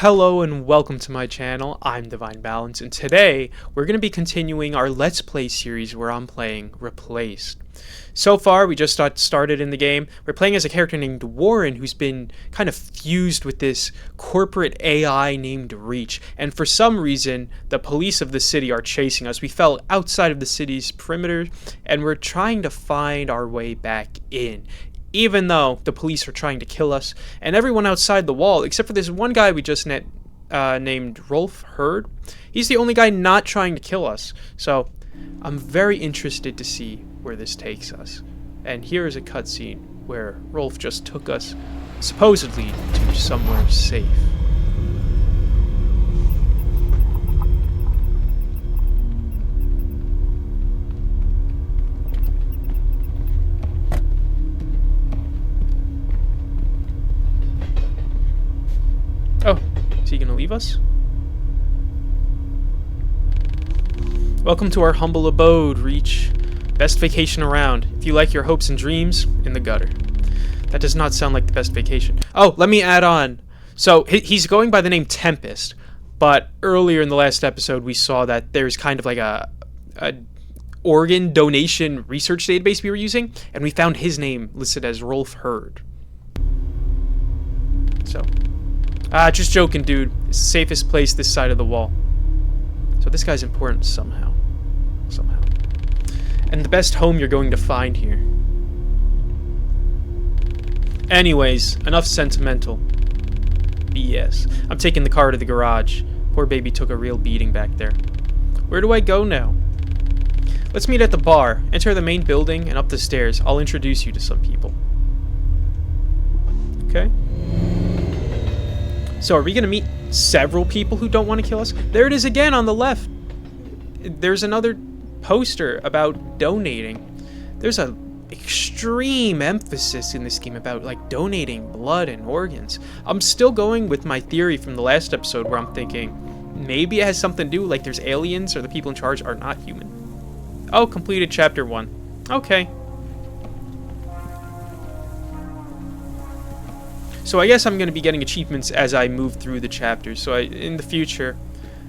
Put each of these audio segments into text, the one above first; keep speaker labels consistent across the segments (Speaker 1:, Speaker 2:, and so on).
Speaker 1: Hello and welcome to my channel. I'm Divine Balance, and today we're going to be continuing our Let's Play series where I'm playing Replaced. So far, we just got started in the game. We're playing as a character named Warren, who's been kind of fused with this corporate AI named Reach, and for some reason, the police of the city are chasing us. We fell outside of the city's perimeter, and we're trying to find our way back in. Even though the police are trying to kill us, and everyone outside the wall, except for this one guy we just met named Rolf Hurd, he's the only guy not trying to kill us. So I'm very interested to see where this takes us. And here is a cutscene where Rolf just took us, supposedly, to somewhere safe. Oh, is he gonna leave us? Welcome to our humble abode, Reach. Best vacation around. If you like your hopes and dreams, in the gutter. That does not sound like the best vacation. Oh, let me add on. So, he's going by the name Tempest, but earlier in the last episode we saw that there's kind of like a organ donation research database we were using, and we found his name listed as Rolf Hurd. So... just joking, dude. It's the safest place this side of the wall. So this guy's important somehow. Somehow. And the best home you're going to find here. Anyways, enough sentimental BS. I'm taking the car to the garage. Poor baby took a real beating back there. Where do I go now? Let's meet at the bar. Enter the main building and up the stairs. I'll introduce you to some people. Okay. So are we going to meet several people who don't want to kill us? There it is again on the left. There's another poster about donating. There's an extreme emphasis in this game about like donating blood and organs. I'm still going with my theory from the last episode where I'm thinking maybe it has something to do like there's aliens or the people in charge are not human. Oh, completed chapter 1. Okay. So I guess I'm going to be getting achievements as I move through the chapters. So in the future,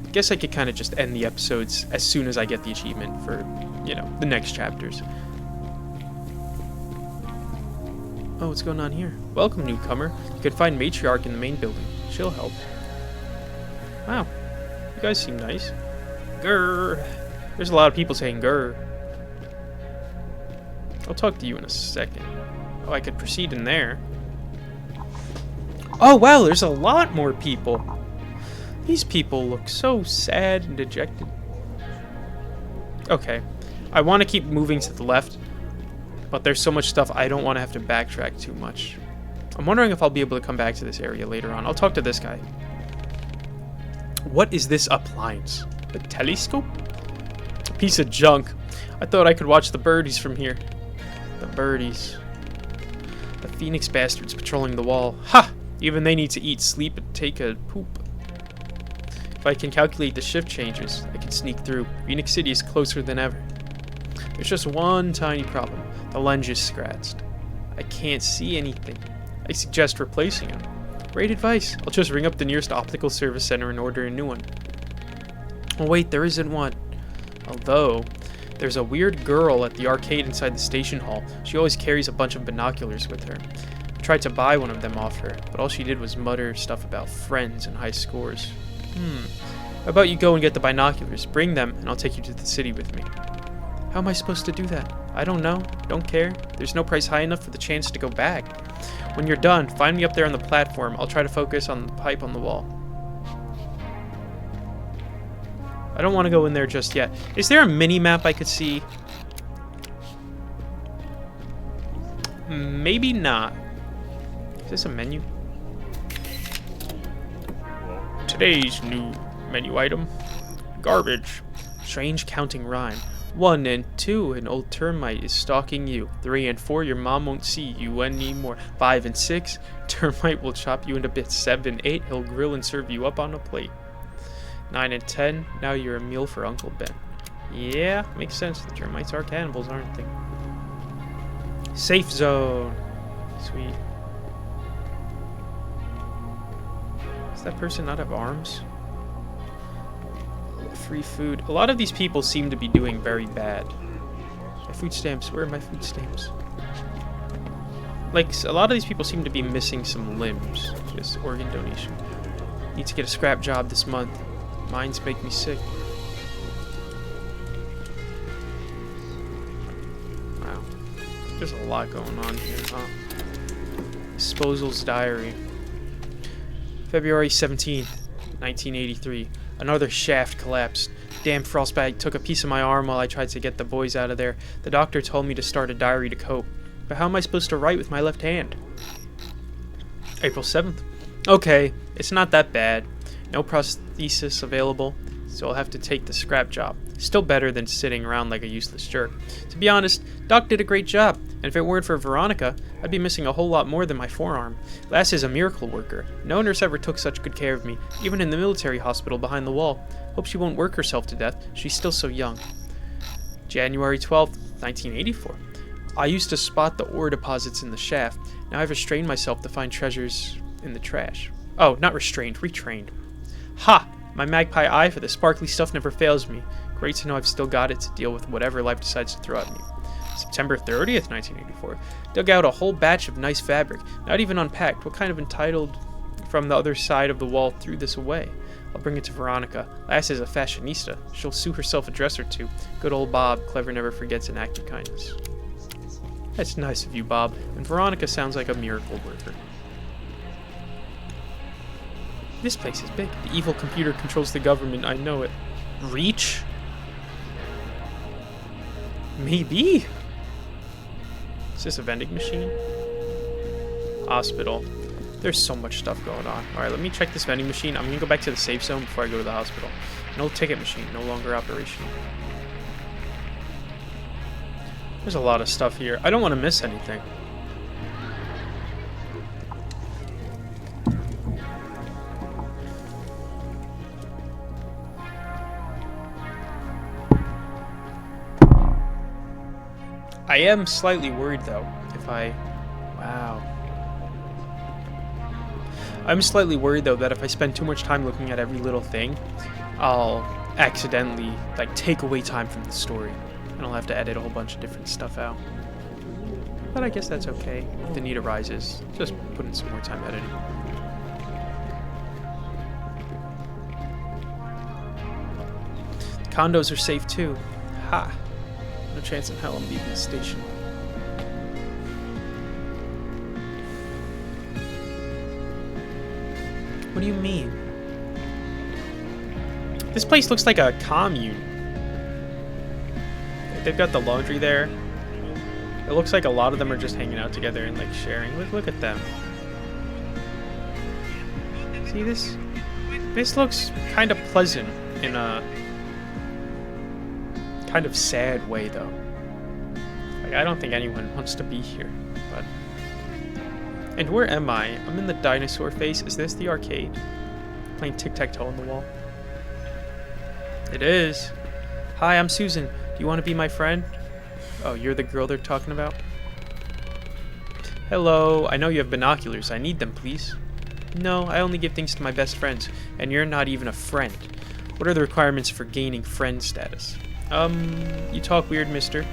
Speaker 1: I guess I could kind of just end the episodes as soon as I get the achievement for, you know, the next chapters. Oh, what's going on here? Welcome, newcomer. You can find Matriarch in the main building. She'll help. Wow. You guys seem nice. Grr. There's a lot of people saying grr. I'll talk to you in a second. Oh, I could proceed in there. Oh wow, there's a lot more people. These people look so sad and dejected. Okay, I want to keep moving to the left, but there's so much stuff I don't want to have to backtrack too much. I'm wondering if I'll be able to come back to this area later on. I'll talk to this guy. What is this appliance? A telescope? A piece of junk. I thought I could watch the birdies from here. The birdies. The Phoenix bastards patrolling the wall. Ha! Even they need to eat, sleep, and take a poop. If I can calculate the shift changes, I can sneak through. Phoenix City is closer than ever. There's just one tiny problem. The lens is scratched. I can't see anything. I suggest replacing it. Great advice. I'll just ring up the nearest optical service center and order a new one. Oh wait, there isn't one. Although, there's a weird girl at the arcade inside the station hall. She always carries a bunch of binoculars with her. I tried to buy one of them off her, but all she did was mutter stuff about friends and high scores. How about you go and get the binoculars, bring them, and I'll take you to the city with me. How am I supposed to do that? I don't know. Don't care. There's no price high enough for the chance to go back. When you're done, find me up there on the platform. I'll try to focus on the pipe on the wall. I don't want to go in there just yet. Is there a mini-map I could see? Maybe not. Is this a menu? Today's new menu item. Garbage. Strange counting rhyme. 1 and 2, an old termite is stalking you. 3 and 4, your mom won't see you anymore. 5 and 6, termite will chop you into bits. 7, 8, he'll grill and serve you up on a plate. 9 and 10, now you're a meal for Uncle Ben. Yeah, makes sense. The termites are cannibals, aren't they? Safe zone. Sweet. Does that person not have arms? Free food. A lot of these people seem to be doing very bad. My food stamps. Where are my food stamps? Like, a lot of these people seem to be missing some limbs. Just organ donation. Need to get a scrap job this month. Mines make me sick. Wow. There's a lot going on here, huh? Disposal's diary. February 17th, 1983. Another shaft collapsed. Damn frostbite took a piece of my arm while I tried to get the boys out of there. The doctor told me to start a diary to cope. But how am I supposed to write with my left hand? April 7th. Okay, it's not that bad. No prosthesis available, so I'll have to take the scrap job. Still better than sitting around like a useless jerk. To be honest, Doc did a great job, and if it weren't for Veronica, I'd be missing a whole lot more than my forearm. Lass is a miracle worker. No nurse ever took such good care of me, even in the military hospital behind the wall. Hope she won't work herself to death. She's still so young. January 12th, 1984. I used to spot the ore deposits in the shaft. Now I've restrained myself to find treasures in the trash. Oh, not restrained, retrained. Ha! My magpie eye for the sparkly stuff never fails me. Great to know I've still got it to deal with whatever life decides to throw at me. September 30th, 1984. Dug out a whole batch of nice fabric, not even unpacked. What kind of entitled from the other side of the wall threw this away? I'll bring it to Veronica. Lass is a fashionista. She'll sew herself a dress or two. Good old Bob, clever never forgets an act of kindness. That's nice of you, Bob. And Veronica sounds like a miracle worker. This place is big. The evil computer controls the government. I know it. Reach? Maybe? Is this a vending machine? Hospital. There's so much stuff going on. Alright, let me check this vending machine. I'm going to go back to the safe zone before I go to the hospital. No ticket machine. No longer operational. There's a lot of stuff here. I don't want to miss anything. I am slightly worried, though, if I... Wow. I'm slightly worried, though, that if I spend too much time looking at every little thing, I'll accidentally, like, take away time from the story. And I'll have to edit a whole bunch of different stuff out. But I guess that's okay. If the need arises, just put in some more time editing. Condos are safe, too. Ha! No chance in hell I'm leaving the station. What do you mean? This place looks like a commune. They've got the laundry there. It looks like a lot of them are just hanging out together and like sharing. Look at them. See this? This looks kind of pleasant in a kind of sad way, though. Like, I don't think anyone wants to be here, but... And where am I? I'm in the dinosaur face. Is this the arcade? Playing tic-tac-toe on the wall. It is. Hi, I'm Susan. Do you want to be my friend? Oh, you're the girl they're talking about? Hello. I know you have binoculars. I need them, please. No, I only give things to my best friends, and you're not even a friend. What are the requirements for gaining friend status? You talk weird, mister.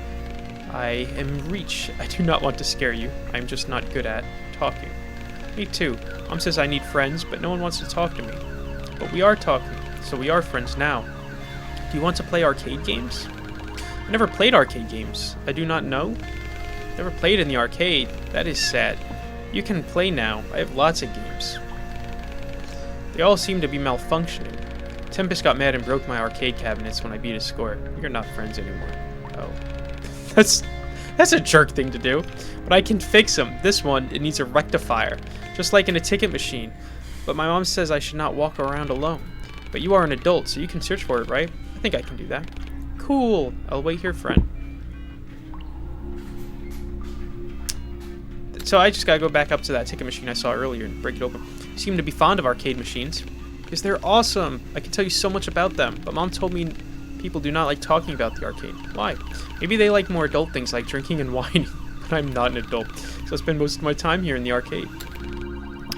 Speaker 1: I am Reach. I do not want to scare you. I'm just not good at talking. Me too. Mom says I need friends, but no one wants to talk to me. But we are talking, so we are friends now. Do you want to play arcade games? I never played arcade games. I do not know. Never played in the arcade. That is sad. You can play now. I have lots of games. They all seem to be malfunctioning. Tempest got mad and broke my arcade cabinets when I beat his score. You're not friends anymore. Oh. That's a jerk thing to do. But I can fix him. This one, it needs a rectifier. Just like in a ticket machine. But my mom says I should not walk around alone. But you are an adult, so you can search for it, right? I think I can do that. Cool. I'll wait here, friend. So I just gotta go back up to that ticket machine I saw earlier and break it open. You seem to be fond of arcade machines. Because they're awesome. I can tell you so much about them. But Mom told me people do not like talking about the arcade. Why? Maybe they like more adult things like drinking and whining. But I'm not an adult. So I spend most of my time here in the arcade.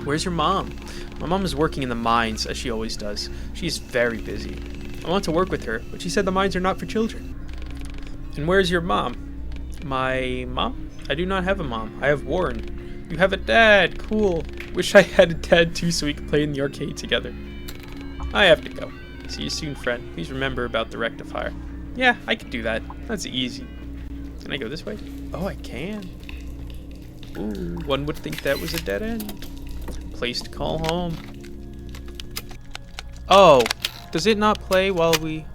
Speaker 1: Where's your mom? My mom is working in the mines, as she always does. She's very busy. I want to work with her, but she said the mines are not for children. And where's your mom? My mom? I do not have a mom. I have Warren. You have a dad. Cool. Wish I had a dad too so we could play in the arcade together. I have to go. See you soon, friend. Please remember about the rectifier. Yeah, I can do that. That's easy. Can I go this way? Oh, I can. Ooh, one would think that was a dead end. Place to call home. Oh, does it not play while we...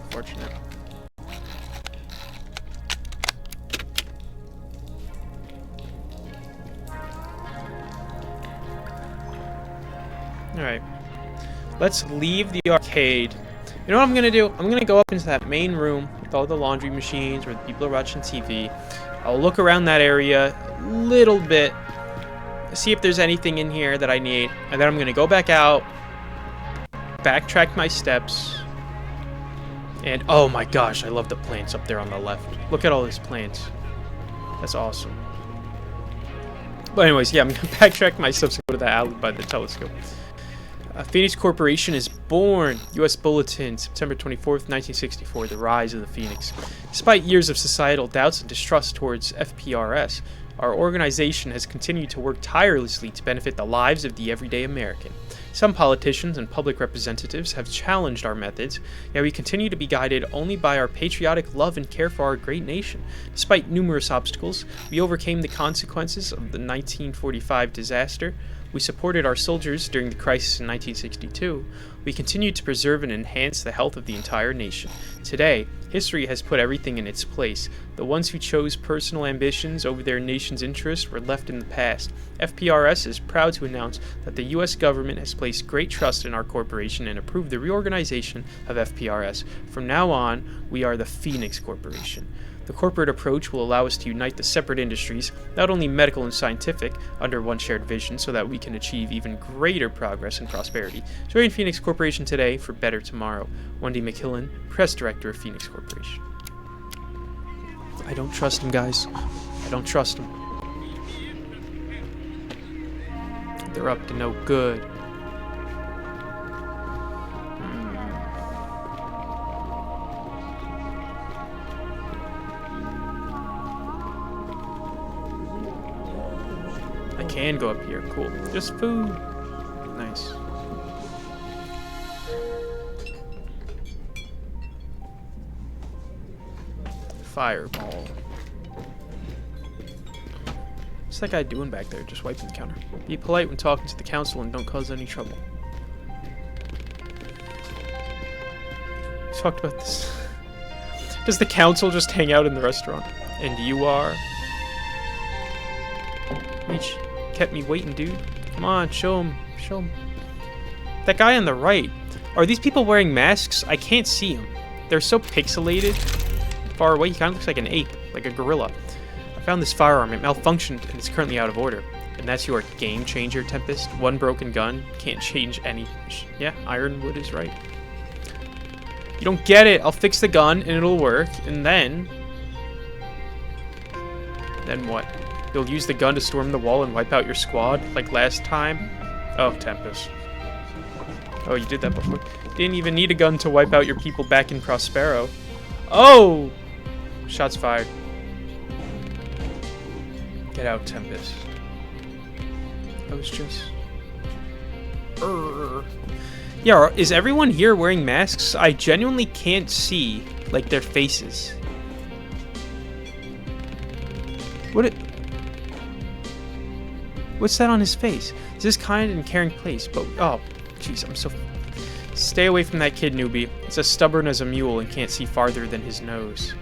Speaker 1: Unfortunate. Alright. Let's leave the arcade. You know what I'm gonna do? I'm gonna go up into that main room with all the laundry machines where the people are watching TV. I'll look around that area a little bit, see if there's anything in here that I need, and then I'm gonna go back out, backtrack my steps, and oh my gosh, I love the plants up there on the left. Look at all these plants. That's awesome. But anyways, yeah, I'm gonna backtrack my steps and go to the alley by the telescope. Phoenix Corporation is born. U.S. Bulletin, September 24th, 1964. The rise of the Phoenix. Despite years of societal doubts and distrust towards FPRS, our organization has continued to work tirelessly to benefit the lives of the everyday American. Some politicians and public representatives have challenged our methods, yet we continue to be guided only by our patriotic love and care for our great nation. Despite numerous obstacles, we overcame the consequences of the 1945 disaster. We supported our soldiers during the crisis in 1962. We continued to preserve and enhance the health of the entire nation. Today, history has put everything in its place. The ones who chose personal ambitions over their nation's interests were left in the past. FPRS is proud to announce that the U.S. government has placed great trust in our corporation and approved the reorganization of FPRS. From now on, we are the Phoenix Corporation. The corporate approach will allow us to unite the separate industries, not only medical and scientific, under one shared vision so that we can achieve even greater progress and prosperity. Join Phoenix Corporation today for better tomorrow. Wendy McKillen, Press Director of Phoenix Corporation. I don't trust him, guys. I don't trust him. They're up to no good. I can go up here. Cool. Just food. Nice. Fireball. What's that guy doing back there? Just wiping the counter. Be polite when talking to the council and don't cause any trouble. We talked about this. Does the council just hang out in the restaurant? And you are? Reach. Kept me waiting, dude. Come on, show him. Show him. That guy on the right. Are these people wearing masks? I can't see them. They're so pixelated. Far away, he kind of looks like an ape, like a gorilla. I found this firearm. It malfunctioned and it's currently out of order. And that's your game changer, Tempest. One broken gun can't change any. Yeah, Ironwood is right. You don't get it. I'll fix the gun and it'll work. And then what? You'll use the gun to storm the wall and wipe out your squad, like last time? Oh, Tempest. Oh, you did that before. Didn't even need a gun to wipe out your people back in Prospero. Oh! Shots fired. Get out, Tempest. I was just... Yeah, is everyone here wearing masks? I genuinely can't see, like, their faces. What's that on his face? Is this kind and caring place? But, oh, jeez, I'm so... Stay away from that kid, newbie. It's as stubborn as a mule and can't see farther than his nose.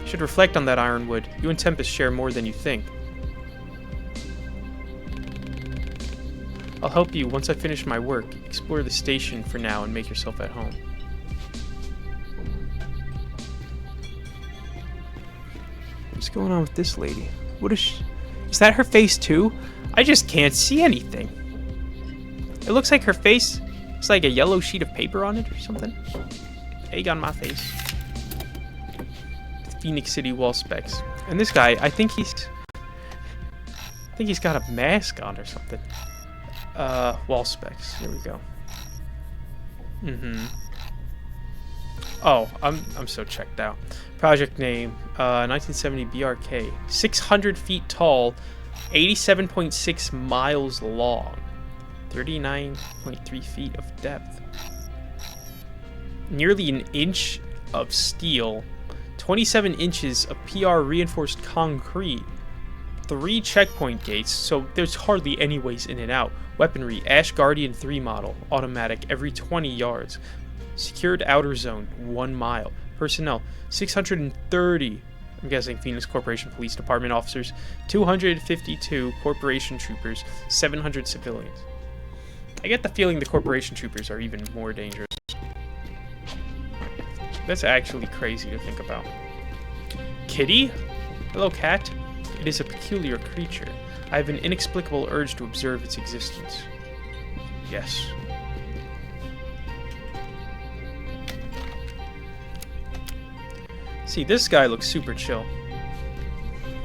Speaker 1: You should reflect on that, Ironwood. You and Tempest share more than you think. I'll help you once I finish my work. Explore the station for now and make yourself at home. What's going on with this lady? What is she? Is that her face too? I just can't see anything. It looks like her face It's like a yellow sheet of paper on it or something. Egg on my face. Phoenix City wall specs. And this guy, I think he's got a mask on or something. Wall specs. Here we go. Oh, I'm so checked out. Project name, 1970 BRK. 600 feet tall, 87.6 miles long, 39.3 feet of depth. Nearly an inch of steel, 27 inches of PR reinforced concrete, 3 checkpoint gates, so there's hardly any ways in and out. Weaponry, Ash Guardian 3 model, automatic, every 20 yards. Secured outer zone, 1 mile. Personnel, 630, I'm guessing Phoenix Corporation Police Department officers, 252 corporation troopers, 700 civilians. I get the feeling the corporation troopers are even more dangerous. That's actually crazy to think about. Kitty? Hello, cat. It is a peculiar creature. I have an inexplicable urge to observe its existence. Yes. See, this guy looks super chill.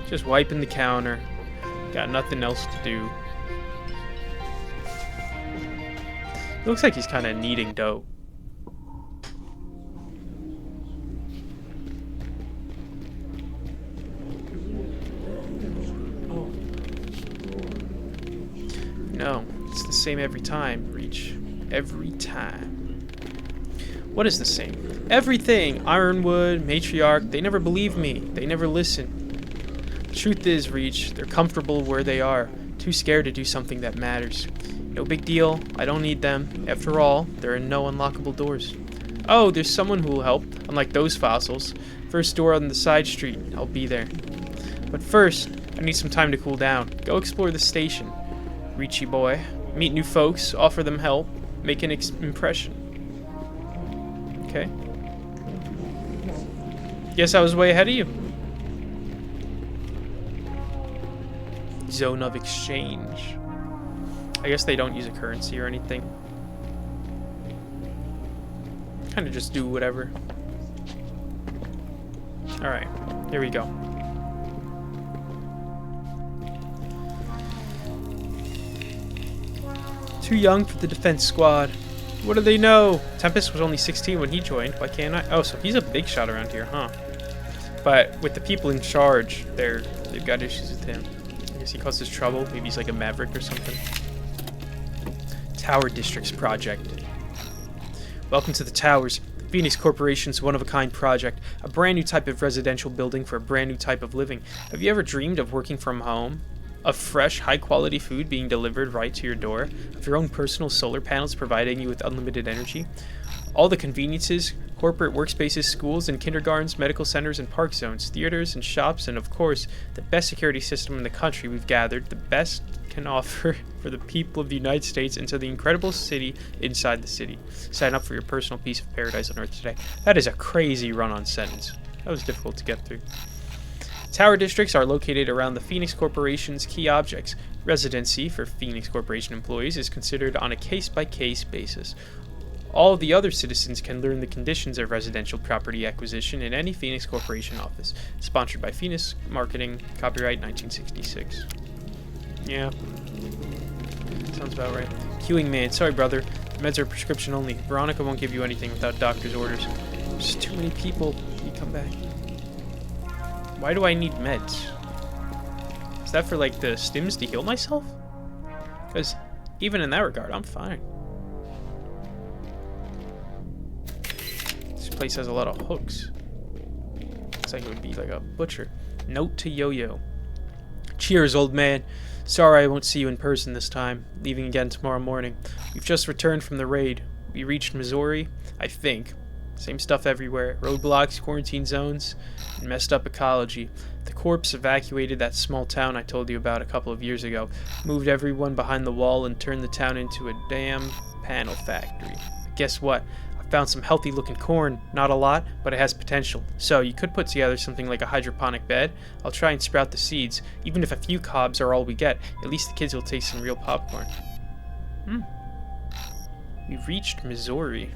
Speaker 1: Just wiping the counter. Got nothing else to do. Looks like he's kind of kneading dough. No, it's the same every time, Reach. Every time. What is the same? Everything! Ironwood, Matriarch, they never believe me. They never listen. The truth is, Reach, they're comfortable where they are. Too scared to do something that matters. No big deal. I don't need them. After all, there are no unlockable doors. Oh, there's someone who will help, unlike those fossils. First door on the side street. I'll be there. But first, I need some time to cool down. Go explore the station. Reachy boy. Meet new folks, offer them help, make an impression. Okay. Guess I was way ahead of you. Zone of exchange. I guess they don't use a currency or anything. Kind of just do whatever. Alright, here we go. Too young for the defense squad. What do they know? Tempest was only 16 when he joined. Why can't I? Oh, so he's a big shot around here, huh? But with the people in charge, they've got issues with him. I guess he causes trouble. Maybe he's like a maverick or something. Tower Districts Project. Welcome to the Towers. Phoenix Corporation's one-of-a-kind project. A brand new type of residential building for a brand new type of living. Have you ever dreamed of working from home? Of fresh, high-quality food being delivered right to your door? Of your own personal solar panels providing you with unlimited energy? All the conveniences, corporate workspaces, schools and kindergartens, medical centers and park zones, theaters and shops, and of course, the best security system in the country we've gathered, the best can offer for the people of the United States into the incredible city inside the city. Sign up for your personal piece of paradise on Earth today. That is a crazy run-on sentence. That was difficult to get through. Tower districts are located around the Phoenix Corporation's key objects. Residency for Phoenix Corporation employees is considered on a case-by-case basis. All of the other citizens can learn the conditions of residential property acquisition in any Phoenix Corporation office. Sponsored by Phoenix Marketing, copyright 1966. Yeah. Sounds about right. Queuing man. Sorry, brother. The meds are prescription only. Veronica won't give you anything without doctor's orders. There's too many people. Can you come back? Why do I need meds? Is that for, like, the stims to heal myself? Because even in that regard, I'm fine. This place has a lot of hooks. Looks like it would be like a butcher. Note to Yo-Yo. Cheers, old man. Sorry I won't see you in person this time. Leaving again tomorrow morning. We've just returned from the raid. We reached Missouri, I think. Same stuff everywhere. Roadblocks, quarantine zones, and messed up ecology. The Corps evacuated that small town I told you about a couple of years ago. Moved everyone behind the wall and turned the town into a damn panel factory. But guess what? I found some healthy looking corn. Not a lot, but it has potential. So you could put together something like a hydroponic bed. I'll try and sprout the seeds. Even if a few cobs are all we get, at least the kids will taste some real popcorn. We've reached Missouri.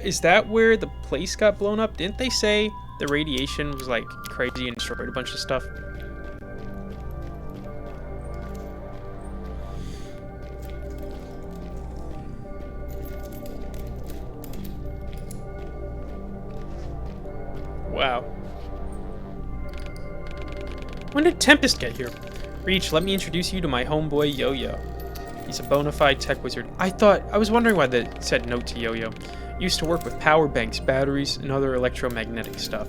Speaker 1: Is that where the place got blown up? Didn't they say the radiation was like crazy and destroyed a bunch of stuff? Wow. When did Tempest get here? Reach, let me introduce you to my homeboy Yo-Yo. He's a bona fide tech wizard. I was wondering why they said note to Yo-Yo. Used to work with power banks, batteries, and other electromagnetic stuff.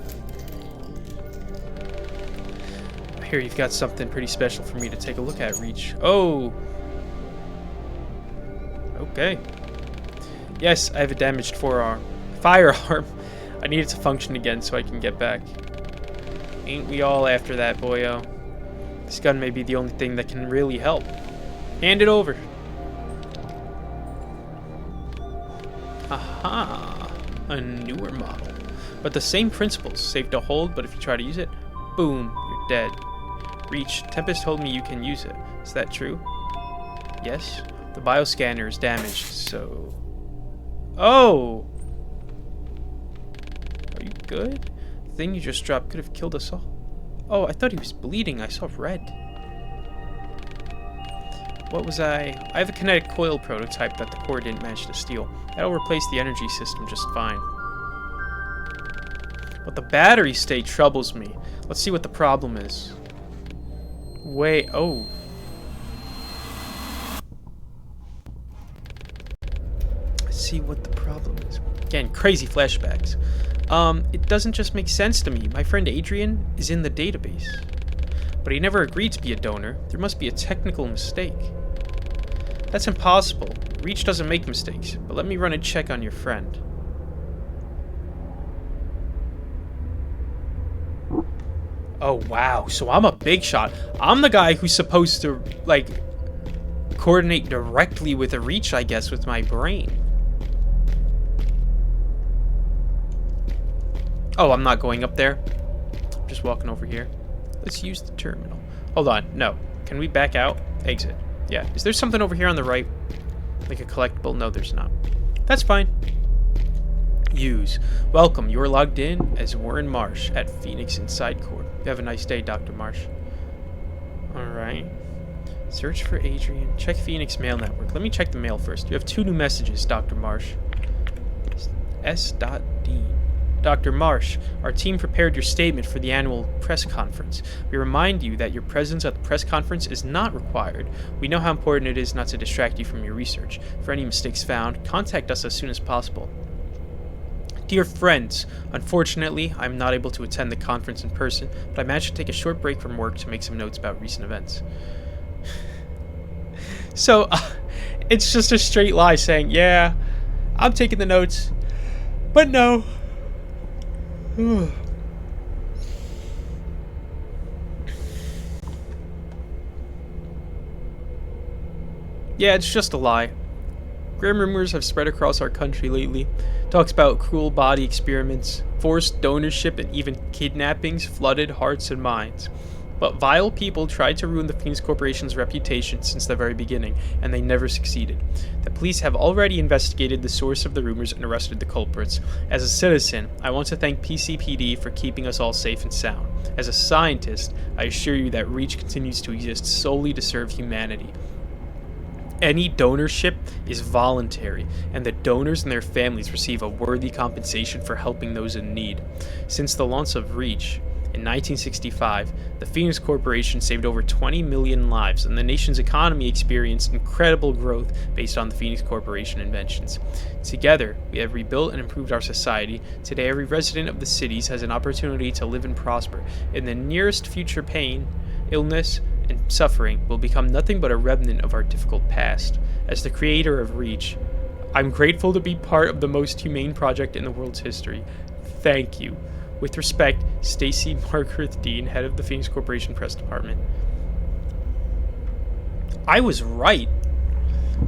Speaker 1: I hear you've got something pretty special for me to take a look at, Reach. Oh! Okay. Yes, I have a damaged firearm. I need it to function again so I can get back. Ain't we all after that, boyo? This gun may be the only thing that can really help. Hand it over. Aha! A newer model. But the same principles. Safe to hold, but if you try to use it, boom, you're dead. Reach, Tempest told me you can use it. Is that true? Yes? The bioscanner is damaged, so... Oh! Are you good? The thing you just dropped could have killed us all. Oh, I thought he was bleeding. I saw red. What was I have a kinetic coil prototype that the core didn't manage to steal. That'll replace the energy system just fine. But the battery state troubles me. Let's see what the problem is. Wait, oh. Let's see what the problem is. Again, crazy flashbacks. It doesn't just make sense to me. My friend Adrian is in the database. But he never agreed to be a donor. There must be a technical mistake. That's impossible. Reach doesn't make mistakes. But let me run a check on your friend. Oh, wow. So I'm a big shot. I'm the guy who's supposed to, like, coordinate directly with a Reach, I guess, with my brain. Oh, I'm not going up there. I'm just walking over here. Let's use the terminal. Hold on. No. Can we back out? Exit. Yeah. Is there something over here on the right? Like a collectible? No, there's not. That's fine. Use. Welcome. You are logged in as Warren Marsh at Phoenix Inside Corp. You have a nice day, Dr. Marsh. Alright. Search for Adrian. Check Phoenix Mail Network. Let me check the mail first. You have 2 new messages, Dr. Marsh. S.Dean. Dr. Marsh, our team prepared your statement for the annual press conference. We remind you that your presence at the press conference is not required. We know how important it is not to distract you from your research. For any mistakes found, contact us as soon as possible. Dear friends, unfortunately, I'm not able to attend the conference in person, but I managed to take a short break from work to make some notes about recent events. So, it's just a straight lie saying, yeah, I'm taking the notes, but no. Yeah, it's just a lie. Grim rumors have spread across our country lately. Talks about cruel body experiments, forced donorship, and even kidnappings flooded hearts and minds. But vile people tried to ruin the Phoenix Corporation's reputation since the very beginning, and they never succeeded. The police have already investigated the source of the rumors and arrested the culprits. As a citizen, I want to thank PCPD for keeping us all safe and sound. As a scientist, I assure you that REACH continues to exist solely to serve humanity. Any donorship is voluntary, and the donors and their families receive a worthy compensation for helping those in need. Since the launch of REACH in 1965, the Phoenix Corporation saved over 20 million lives, and the nation's economy experienced incredible growth based on the Phoenix Corporation inventions. Together, we have rebuilt and improved our society. Today, every resident of the cities has an opportunity to live and prosper. In the nearest future, pain, illness, and suffering will become nothing but a remnant of our difficult past. As the creator of REACH, I'm grateful to be part of the most humane project in the world's history. Thank you. With respect, Stacy Margaret Dean, head of the Phoenix Corporation Press Department. I was right.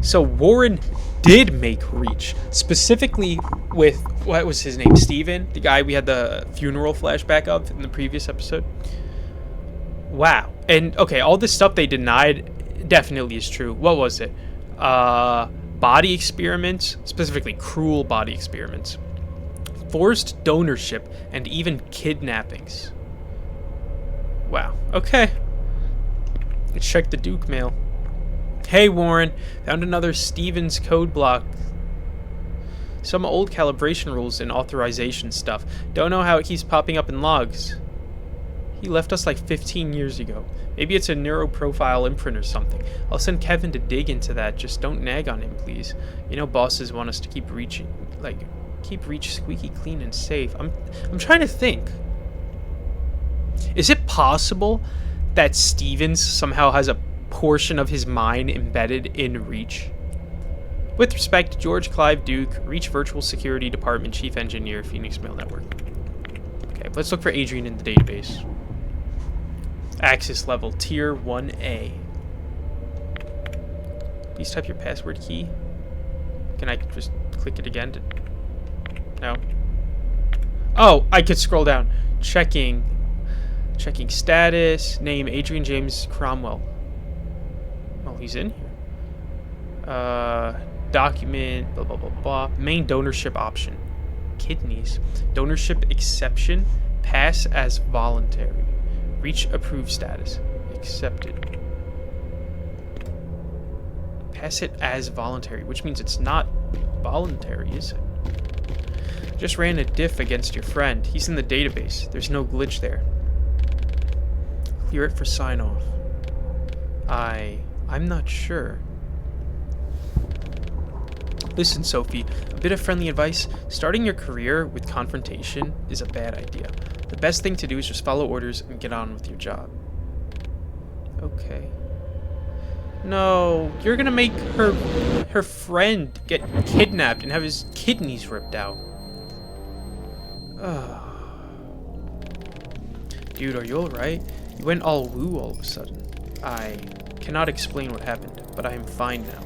Speaker 1: So Warren did make REACH, specifically with, what was his name, Steven? The guy we had the funeral flashback of in the previous episode. Wow. And, okay, all this stuff they denied definitely is true. What was it? Body experiments, specifically cruel body experiments, forced donorship, and even kidnappings. Wow. Okay. Let's check the Duke mail. Hey, Warren. Found another Stevens code block. Some old calibration rules and authorization stuff. Don't know how it keeps popping up in logs. He left us like 15 years ago. Maybe it's a neuroprofile imprint or something. I'll send Kevin to dig into that. Just don't nag on him, please. You know bosses want us to keep reach squeaky clean and safe. I'm trying to think. Is it possible that Stevens somehow has a portion of his mind embedded in Reach? With respect, George Clive Duke, Reach Virtual Security Department Chief Engineer, Phoenix Mail Network. Okay, let's look for Adrian in the database. Access level, Tier 1A. Please type your password key. Can I just click it again? No. Oh, I could scroll down. Checking status. Name, Adrian James Cromwell. Oh, he's in here. Document, blah, blah, blah, blah. Main donorship option. Kidneys. Donorship exception. Pass as voluntary. Reach approved status. Accepted. Pass it as voluntary, which means it's not voluntary, is it? Just ran a diff against your friend. He's in the database. There's no glitch there. Clear it for sign-off. I'm not sure. Listen, Sophie, a bit of friendly advice. Starting your career with confrontation is a bad idea. The best thing to do is just follow orders and get on with your job. Okay. No, you're gonna make her friend get kidnapped and have his kidneys ripped out. Dude, are you alright? You went all woo all of a sudden. I cannot explain what happened, but I am fine now.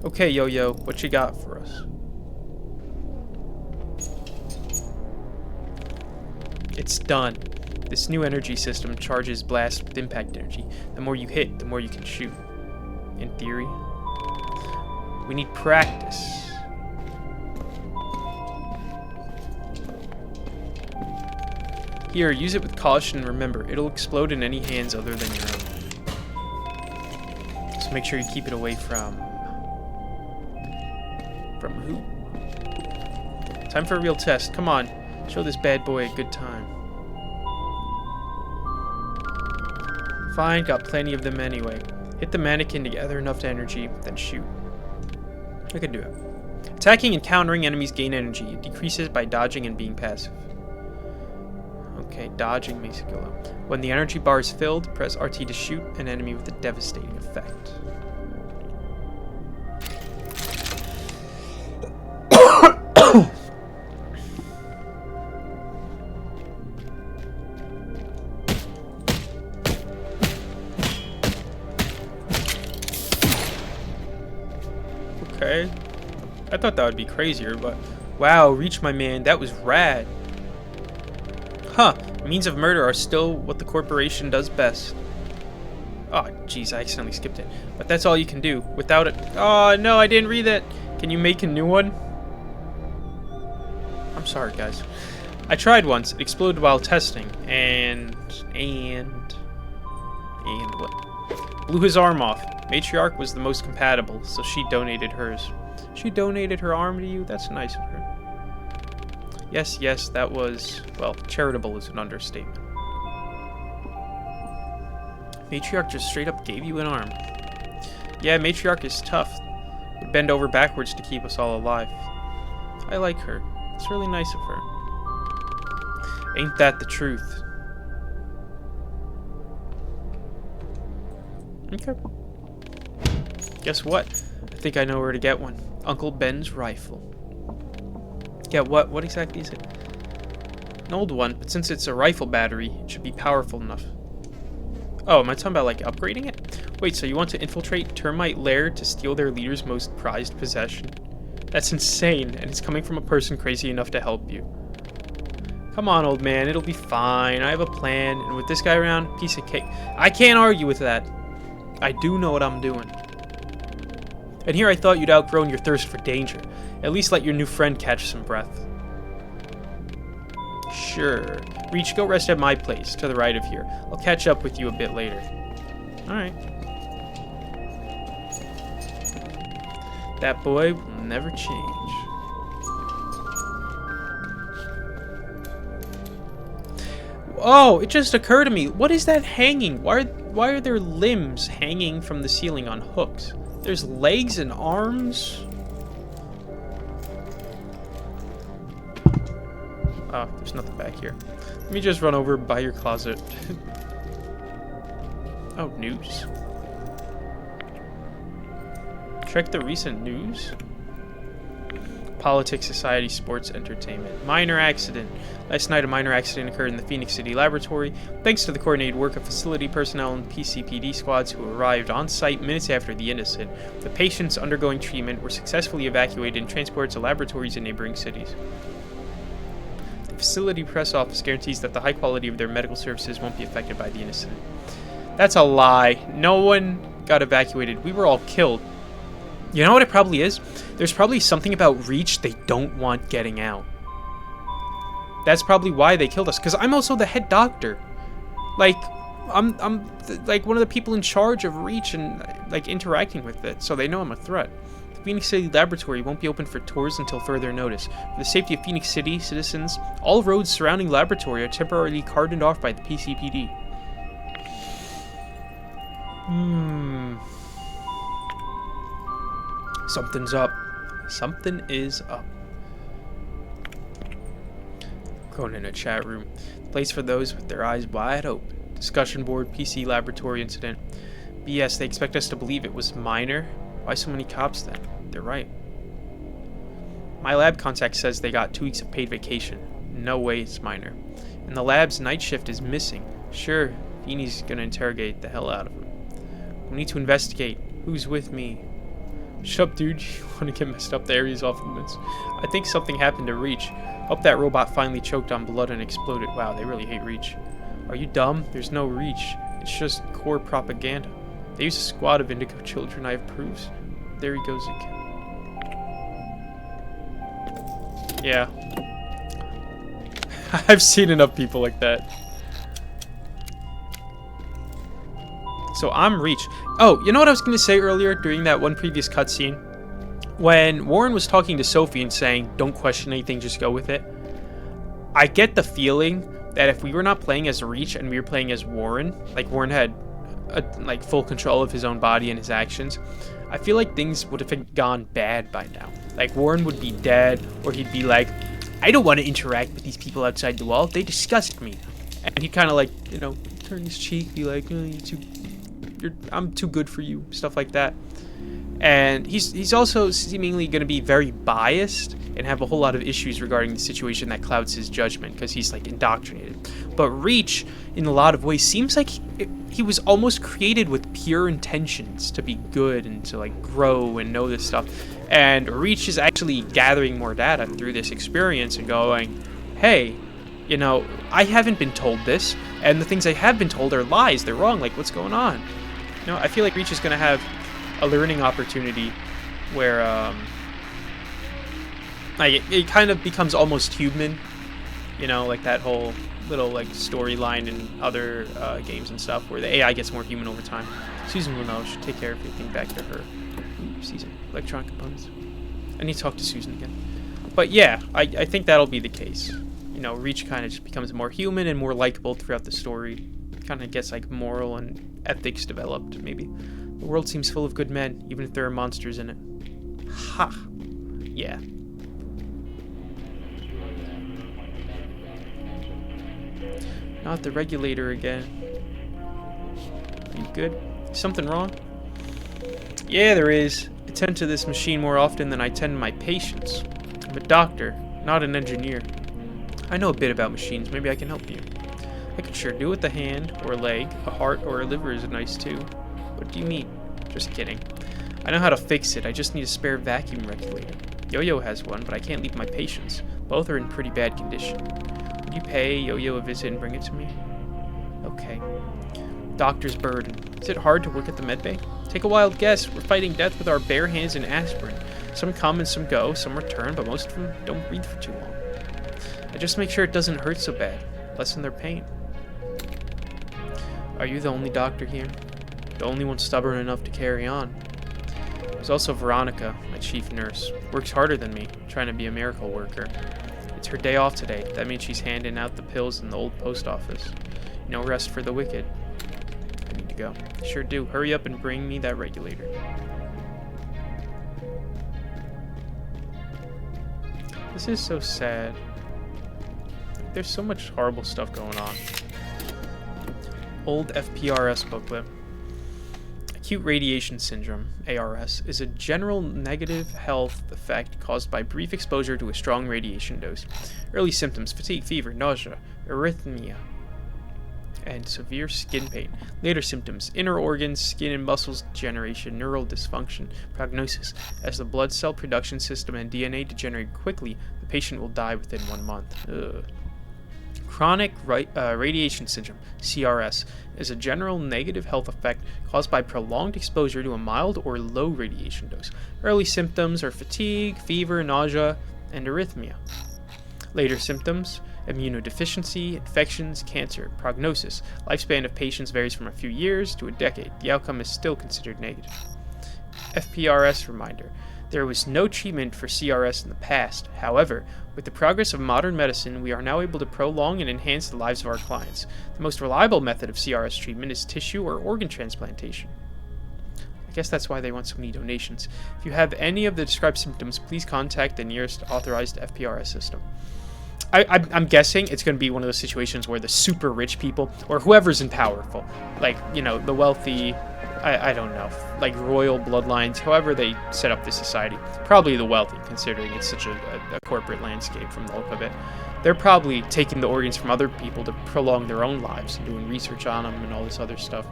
Speaker 1: Okay, Yo-Yo, what you got for us? It's done. This new energy system charges blasts with impact energy. The more you hit, the more you can shoot. In theory. We need practice. Here, use it with caution and remember, it'll explode in any hands other than your own. So make sure you keep it away from... From who? Time for a real test. Come on. Show this bad boy a good time. Fine, got plenty of them anyway. Hit the mannequin to gather enough energy, then shoot. I can do it. Attacking and countering enemies gain energy. It decreases by dodging and being passive. Okay, dodging makes it go low. When the energy bar is filled, press RT to shoot an enemy with a devastating effect. Okay. I thought that would be crazier, but wow, Reach, my man, that was rad. Huh, means of murder are still what the corporation does best. Oh, jeez, I accidentally skipped it. But that's all you can do. Without it... Oh, no, I didn't read that. Can you make a new one? I'm sorry, guys. I tried once. It exploded while testing. And what? Blew his arm off. Matriarch was the most compatible, so she donated hers. She donated her arm to you? That's nice of her. Yes, that was... Well, charitable is an understatement. Matriarch just straight up gave you an arm. Yeah, Matriarch is tough. Would bend over backwards to keep us all alive. I like her. It's really nice of her. Ain't that the truth? Okay. Guess what? I think I know where to get one. Uncle Ben's rifle. Yeah, what exactly is it? An old one, but since it's a rifle battery, it should be powerful enough. Oh, am I talking about, like, upgrading it? Wait, so you want to infiltrate Termite Lair to steal their leader's most prized possession? That's insane, and it's coming from a person crazy enough to help you. Come on, old man, it'll be fine. I have a plan, and with this guy around, piece of cake. I can't argue with that. I do know what I'm doing. And here I thought you'd outgrown your thirst for danger. At least let your new friend catch some breath. Sure. Reach, go rest at my place, to the right of here. I'll catch up with you a bit later. Alright. That boy will never change. Oh, it just occurred to me. What is that hanging? Why are there limbs hanging from the ceiling on hooks? There's legs and arms. Oh, there's nothing back here. Let me just run over by your closet. Oh, news. Check the recent news. Politics, society, sports, entertainment. Minor accident. Last night, a minor accident occurred in the Phoenix City laboratory. Thanks to the coordinated work of facility personnel and PCPD squads who arrived on site minutes after the incident, the patients undergoing treatment were successfully evacuated and transported to laboratories in neighboring cities. The facility press office guarantees that the high quality of their medical services won't be affected by the incident. That's a lie. No one got evacuated. We were all killed. You know what it probably is? There's probably something about Reach they don't want getting out. That's probably why they killed us. Because I'm also the head doctor. Like, I'm like one of the people in charge of Reach and like interacting with it. So they know I'm a threat. The Phoenix City Laboratory won't be open for tours until further notice. For the safety of Phoenix City citizens, all roads surrounding the laboratory are temporarily cordoned off by the PCPD. Something's up. Something is up. Going in a chat room. Place for those with their eyes wide open. Discussion board, PC laboratory incident. BS, they expect us to believe it was minor? Why so many cops then? They're right. My lab contact says they got 2 weeks of paid vacation. No way it's minor. And the lab's night shift is missing. Sure, Feeney's gonna interrogate the hell out of him. We need to investigate. Who's with me? Shut up, dude. You want to get messed up? The area's off limits. I think something happened to Reach. Hope that robot finally choked on blood and exploded. Wow, they really hate Reach. Are you dumb? There's no Reach. It's just core propaganda. They use a squad of indigo children. I have proofs. There he goes again. Yeah. I've seen enough people like that. So I'm Reach. Oh, you know what I was going to say earlier during that one previous cutscene? When Warren was talking to Sophie and saying, don't question anything, just go with it. I get the feeling that if we were not playing as Reach and we were playing as Warren, like Warren had like full control of his own body and his actions, I feel like things would have gone bad by now. Like Warren would be dead, or he'd be like, I don't want to interact with these people outside the wall. They disgust me. And he'd kind of like, you know, turn his cheek, be like, oh, I'm too good for you, stuff like that. And he's also seemingly going to be very biased and have a whole lot of issues regarding the situation that clouds his judgment because he's like indoctrinated. But Reach, in a lot of ways, seems like he was almost created with pure intentions to be good and to like grow and know this stuff. And Reach is actually gathering more data through this experience and going, hey, you know, I haven't been told this, and the things I have been told are lies. They're wrong. Like, what's going on? You know, I feel like Reach is going to have a learning opportunity where like it kind of becomes almost human, you know, like that whole little like storyline in other games and stuff where the AI gets more human over time. Susan will know. She'll take care of everything back to her. Ooh, Susan, electronic components. I need to talk to Susan again. But yeah, I think that'll be the case. You know, Reach kind of just becomes more human and more likable throughout the story. Kind of gets like moral and ethics developed, maybe. The world seems full of good men, even if there are monsters in it. Ha! Yeah. Not the regulator again. You good? Something wrong? Yeah, there is. I tend to this machine more often than I tend to my patients. I'm a doctor, not an engineer. I know a bit about machines. Maybe I can help you. I could sure do with a hand, or a leg. A heart or a liver is nice too. What do you mean? Just kidding. I know how to fix it. I just need a spare vacuum regulator. Yo-Yo has one, but I can't leave my patients. Both are in pretty bad condition. Would you pay Yo-Yo a visit and bring it to me? Okay. Doctor's burden. Is it hard to work at the medbay? Take a wild guess. We're fighting death with our bare hands and aspirin. Some come and some go, some return, but most of them don't breathe for too long. I just make sure it doesn't hurt so bad. Lessen their pain. Are you the only doctor here? The only one stubborn enough to carry on? There's also Veronica, my chief nurse. Works harder than me, trying to be a miracle worker. It's her day off today. That means she's handing out the pills in the old post office. No rest for the wicked. I need to go. Sure do. Hurry up and bring me that regulator. This is so sad. There's so much horrible stuff going on. Old FPRS booklet. Acute radiation syndrome, ARS, is a general negative health effect caused by brief exposure to a strong radiation dose. Early symptoms: fatigue, fever, nausea, arrhythmia, and severe skin pain. Later symptoms: inner organs, skin and muscles degeneration, neural dysfunction. Prognosis: as the blood cell production system and DNA degenerate quickly, the patient will die within 1 month. Ugh. Chronic radiation syndrome, CRS, is a general negative health effect caused by prolonged exposure to a mild or low radiation dose. Early symptoms are fatigue, fever, nausea, and arrhythmia. Later symptoms: immunodeficiency, infections, cancer. Prognosis: lifespan of patients varies from a few years to a decade. The outcome is still considered negative. FPRS reminder: there was no treatment for CRS in the past. However, with the progress of modern medicine, we are now able to prolong and enhance the lives of our clients. The most reliable method of CRS treatment is tissue or organ transplantation. I guess that's why they want so many donations. If you have any of the described symptoms, please contact the nearest authorized FPRS system. I'm guessing it's going to be one of those situations where the super rich people, or whoever's in powerful, like, you know, the wealthy, I don't know, like royal bloodlines, however they set up the society, probably the wealthy, considering it's such a corporate landscape from the look of it. They're probably taking the organs from other people to prolong their own lives and doing research on them and all this other stuff.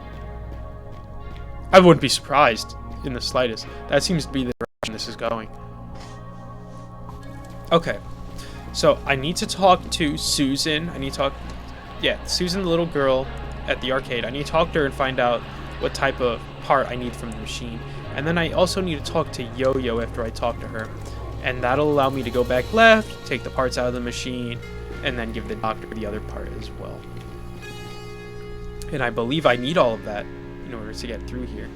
Speaker 1: I wouldn't be surprised in the slightest. That seems to be the direction this is going. Okay. So, I need to talk to Susan. Susan, the little girl at the arcade. I need to talk to her and find out what type of part I need from the machine. And then I also need to talk to Yo-Yo after I talk to her. And that'll allow me to go back left, take the parts out of the machine, and then give the doctor the other part as well. And I believe I need all of that in order to get through here.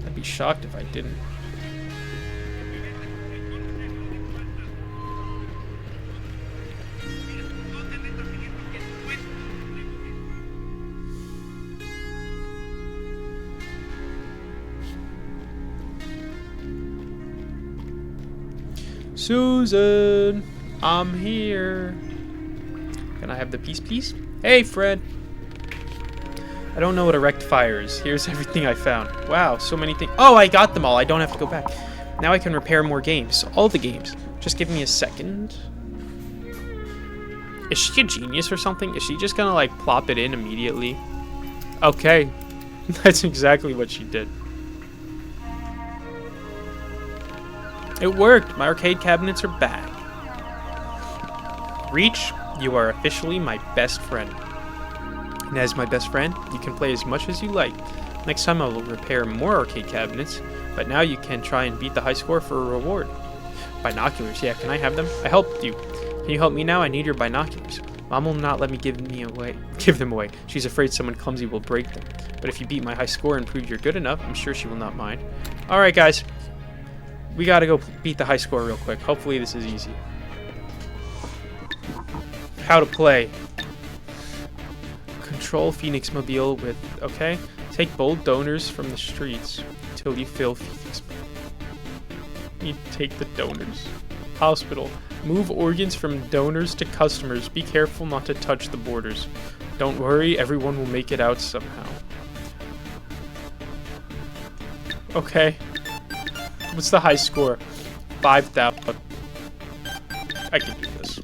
Speaker 1: I'd be shocked if I didn't. Susan, I'm here. Can I have the piece, please? Hey, Fred. I don't know what a rectifier is. Here's everything I found. Wow, so many things. Oh, I got them all. I don't have to go back. Now I can repair more games. All the games. Just give me a second. Is she a genius or something? Is she just gonna, like, plop it in immediately? Okay. That's exactly what she did. It worked! My arcade cabinets are back. Reach, you are officially my best friend. And as my best friend, you can play as much as you like. Next time I will repair more arcade cabinets, but now you can try and beat the high score for a reward. Binoculars, yeah, can I have them? I helped you. Can you help me now? I need your binoculars. Mom will not let me give them away. She's afraid someone clumsy will break them. But if you beat my high score and prove you're good enough, I'm sure she will not mind. Alright guys. We gotta go beat the high score real quick. Hopefully this is easy. How to play. Control Phoenix Mobile with... Okay. Take bold donors from the streets until you fill Phoenix. You take the donors. Hospital. Move organs from donors to customers. Be careful not to touch the borders. Don't worry, everyone will make it out somehow. Okay. What's the high score? 5,000. I can do this.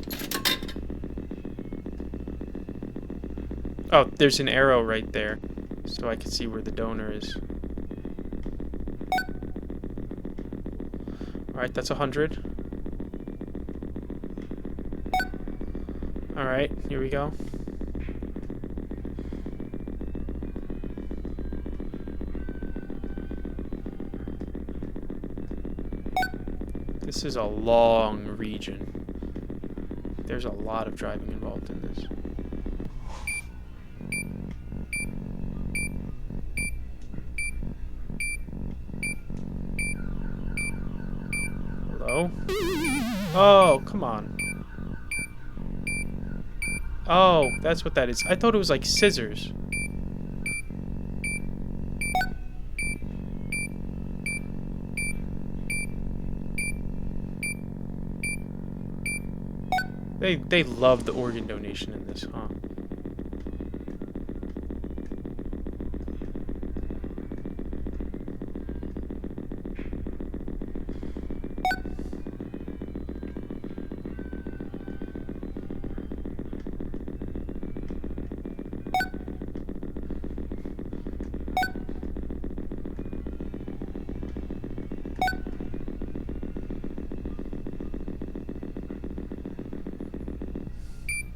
Speaker 1: Oh, there's an arrow right there. So I can see where the donor is. Alright, that's 100. Alright, here we go. This is a long region. There's a lot of driving involved in this. Hello? Oh, come on. Oh, that's what that is. I thought it was like scissors. They love the organ donation in this, huh?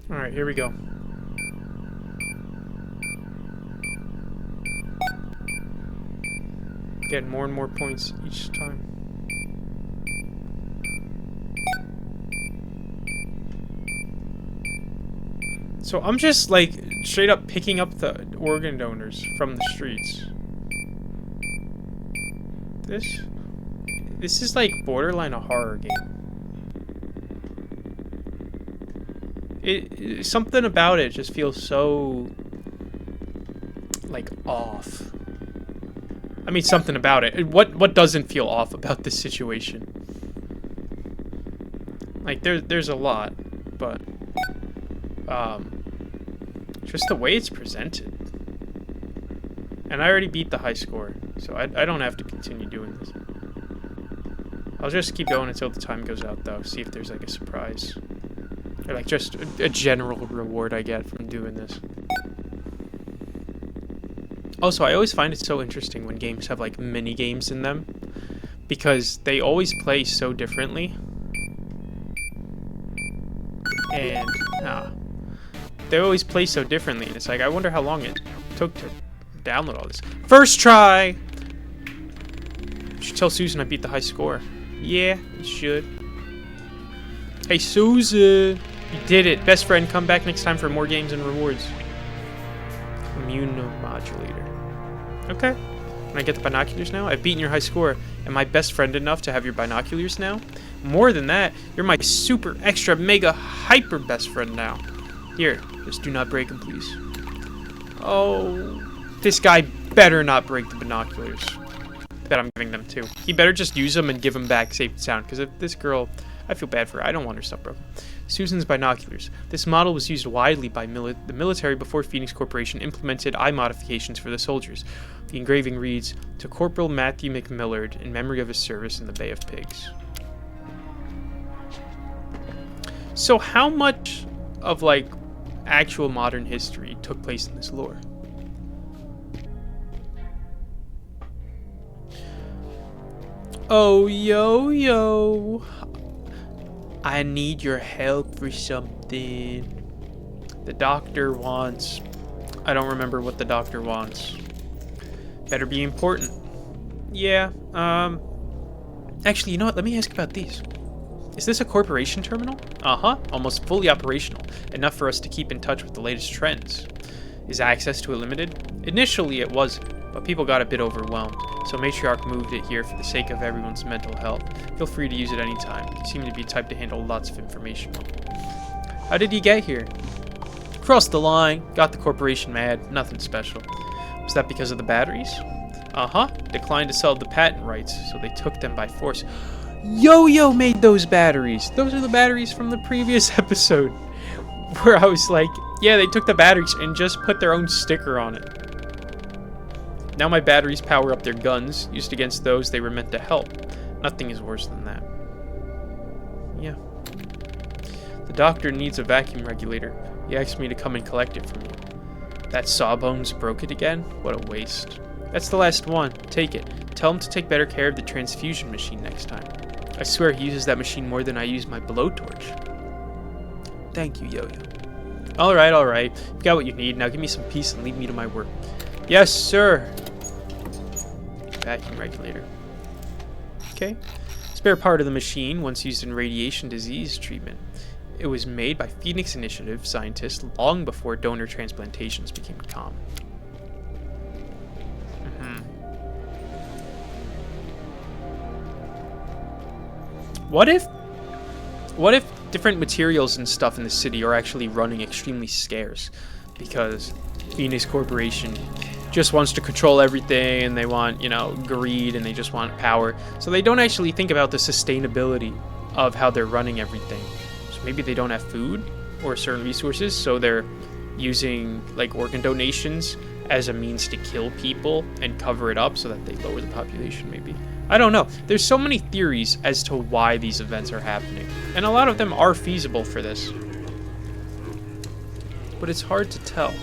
Speaker 1: Alright, here we go. Getting more and more points each time. So I'm just like straight up picking up the organ donors from the streets. This is like borderline a horror game. Something about it just feels so like off. I mean, something about it. What doesn't feel off about this situation? Like there's a lot, but just the way it's presented. And I already beat the high score, so I don't have to continue doing this. I'll just keep going until the time goes out, though. See if there's like a surprise. Or like just a general reward I get from doing this. Also, I always find it so interesting when games have like mini games in them, because they always play so differently. And they always play so differently, and it's like I wonder how long it took to download all this. First try. You should tell Susan I beat the high score. Yeah, you should. Hey Susan, you did it. Best friend, come back next time for more games and rewards. Immunomodulator. Okay. Can I get the binoculars now? I've beaten your high score. Am I best friend enough to have your binoculars now? More than that, you're my super extra mega hyper best friend now. Here, just do not break them, please. Oh, this guy better not break the binoculars that I'm giving them to. He better just use them and give them back safe and sound, because if this girl, I feel bad for her. I don't want her stuff broken. Susan's binoculars. This model was used widely by the military before Phoenix Corporation implemented eye modifications for the soldiers. The engraving reads, "To Corporal Matthew McMillard, in memory of his service in the Bay of Pigs." So how much of, like, actual modern history took place in this lore? Oh, yo. I need your help for something. The doctor wants... I don't remember what the doctor wants. Better be important. Yeah, actually, you know what? Let me ask about these. Is this a corporation terminal? Uh-huh. Almost fully operational. Enough for us to keep in touch with the latest trends. Is access to it limited? Initially, it wasn't, but people got a bit overwhelmed, so Matriarch moved it here for the sake of everyone's mental health. Feel free to use it anytime. You seem to be the type to handle lots of information. How did he get here? Crossed the line, got the corporation mad, nothing special. Was that because of the batteries? Uh-huh. Declined to sell the patent rights, so they took them by force. Yo-Yo made those batteries. Those are the batteries from the previous episode, where I was like, yeah, they took the batteries and just put their own sticker on it. Now my batteries power up their guns, used against those they were meant to help. Nothing is worse than that. Yeah. The doctor needs a vacuum regulator. He asked me to come and collect it from you. That Sawbones broke it again? What a waste. That's the last one. Take it. Tell him to take better care of the transfusion machine next time. I swear he uses that machine more than I use my blowtorch. Thank you, Yo-Yo. Alright. You got what you need. Now give me some peace and leave me to my work. Yes, sir. Vacuum regulator. Okay. Spare part of the machine, once used in radiation disease treatment. It was made by Phoenix Initiative scientists long before donor transplantations became common. What if different materials and stuff in the city are actually running extremely scarce because Phoenix Corporation just wants to control everything, and they want, you know, greed, and they just want power. So they don't actually think about the sustainability of how they're running everything. So maybe they don't have food or certain resources, so they're using like organ donations as a means to kill people and cover it up so that they lower the population, maybe. I don't know. There's so many theories as to why these events are happening, and a lot of them are feasible for this. But it's hard to tell.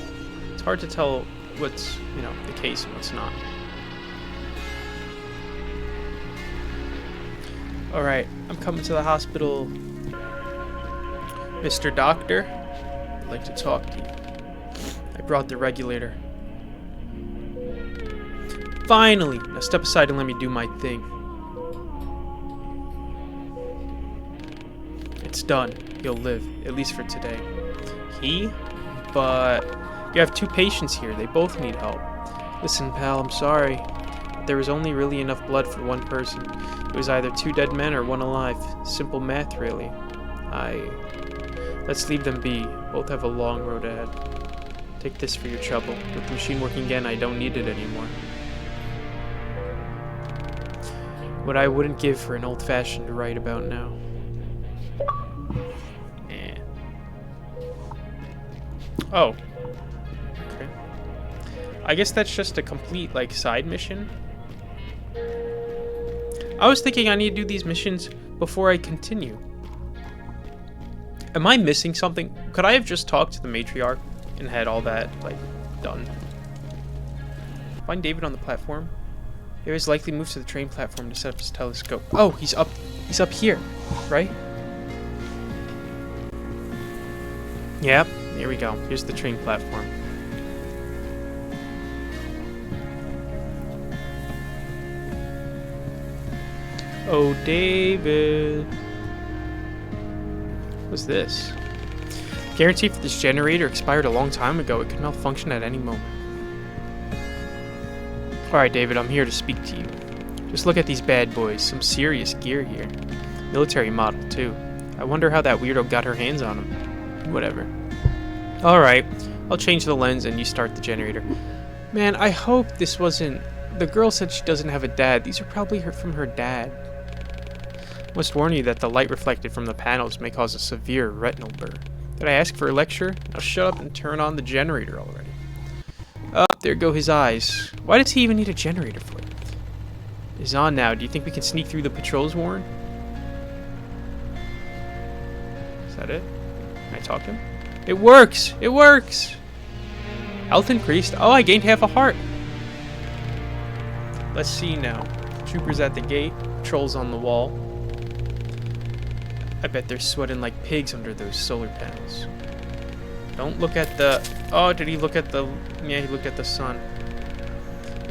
Speaker 1: It's hard to tell what's, you know, the case and what's not. Alright, I'm coming to the hospital. Mr. Doctor, I'd like to talk to you. I brought the regulator. Finally! Now step aside and let me do my thing. It's done. He'll live, at least for today. But you have 2 patients here. They both need help. Listen, pal, I'm sorry. There was only really enough blood for 1 person. It was either 2 dead men or 1 alive. Simple math, really. Let's leave them be. Both have a long road ahead. Take this for your trouble. With the machine working again, I don't need it anymore. What I wouldn't give for an old-fashioned right about now. Oh. Okay. I guess that's just a complete, like, side mission. I was thinking I need to do these missions before I continue. Am I missing something? Could I have just talked to the matriarch and had all that, like, done? Find David on the platform. He was likely moved to the train platform to set up his telescope. Oh, he's up here, right? Yep, here we go. Here's the train platform. Oh, David. What's this? Guarantee for this generator expired a long time ago. It could malfunction at any moment. Alright, David, I'm here to speak to you. Just look at these bad boys. Some serious gear here. Military model, too. I wonder how that weirdo got her hands on them. Whatever. Alright, I'll change the lens and you start the generator. Man, I hope this wasn't... The girl said she doesn't have a dad. These are probably from her dad. I must warn you that the light reflected from the panels may cause a severe retinal burn. Did I ask for a lecture? Now shut up and turn on the generator already. There go his eyes. Why does he even need a generator for it? It's on now. Do you think we can sneak through the patrols, Warren? Is that it? Can I talk to him? It works! It works! Health increased. Oh, I gained half a heart. Let's see now. Troopers at the gate. Patrols on the wall. I bet they're sweating like pigs under those solar panels. Don't look at the... Oh, did he look at the... Yeah, he looked at the sun.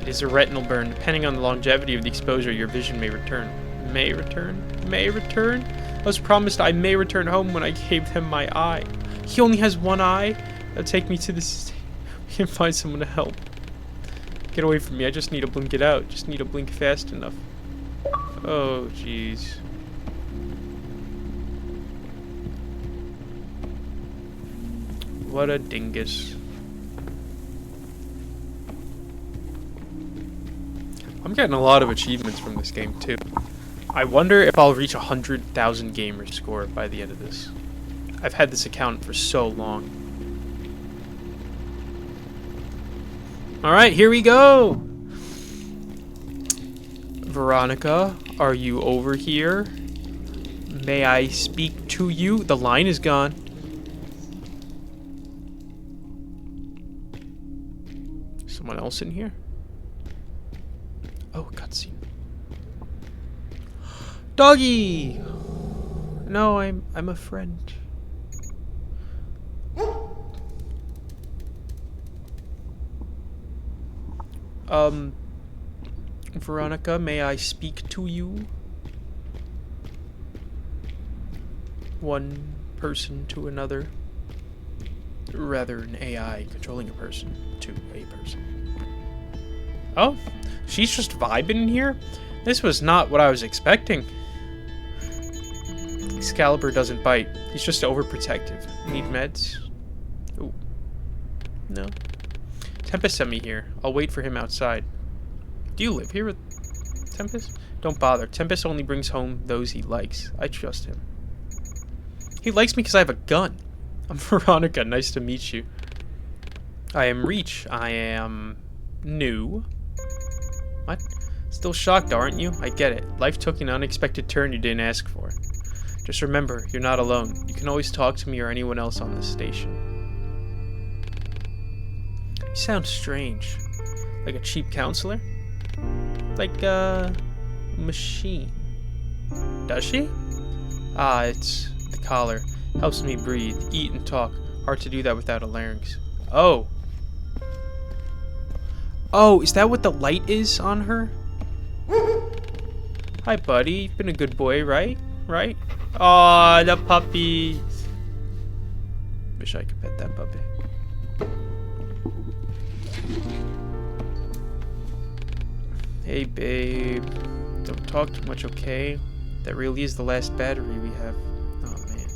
Speaker 1: It is a retinal burn. Depending on the longevity of the exposure, your vision may return. May return? May return? I was promised I may return home when I gave him my eye. He only has 1 eye? That'll take me to this... We can find someone to help. Get away from me. I just need to blink it out. Just need to blink fast enough. Oh, jeez. What a dingus. I'm getting a lot of achievements from this game, too. I wonder if I'll reach 100,000 gamer score by the end of this. I've had this account for so long. Alright, here we go! Veronica, are you over here? May I speak to you? The line is gone. Someone else in here? Oh, cutscene. Doggy! No, I'm a friend. Veronica, may I speak to you? one person to another. Rather, an AI controlling a person to a person. Oh, she's just vibing in here? This was not what I was expecting. Excalibur doesn't bite. He's just overprotective. Need meds? Ooh. No. Tempest sent me here. I'll wait for him outside. Do you live here with Tempest? Don't bother. Tempest only brings home those he likes. I trust him. He likes me because I have a gun. I'm Veronica. Nice to meet you. I am Reach. I am new. What? Still shocked, aren't you? I get it. Life took an unexpected turn you didn't ask for. Just remember, you're not alone. You can always talk to me or anyone else on this station. You sound strange. Like a cheap counselor? Like a machine. Does she? Ah, it's the collar. Helps me breathe, eat, and talk. Hard to do that without a larynx. Oh. Oh, is that what the light is on her? Hi, buddy. You've been a good boy, right? Right? Aw, the puppy. Wish I could pet that puppy. Hey, babe. Don't talk too much, okay? That really is the last battery we have. Oh, man.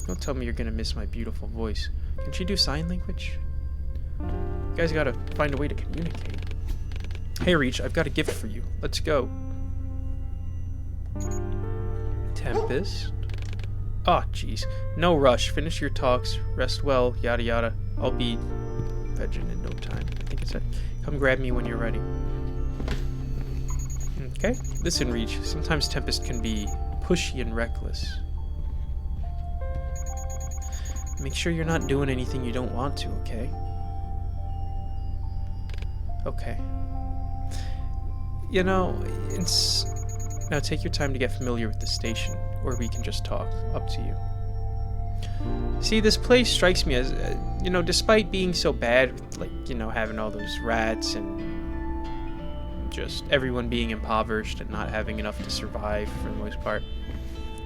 Speaker 1: Don't tell me you're gonna miss my beautiful voice. Can she do sign language? You guys gotta find a way to communicate. Hey, Reach, I've got a gift for you. Let's go. Tempest? Oh, jeez. No rush. Finish your talks. Rest well. Yada yada. I'll be vegging in no time. I think it said, come grab me when you're ready. Okay. Listen, Reach. Sometimes Tempest can be pushy and reckless. Make sure you're not doing anything you don't want to, okay? Okay. You know, now take your time to get familiar with the station, or we can just talk. Up to you. See, this place strikes me as, you know, despite being so bad, like, you know, having all those rats and just everyone being impoverished and not having enough to survive for the most part,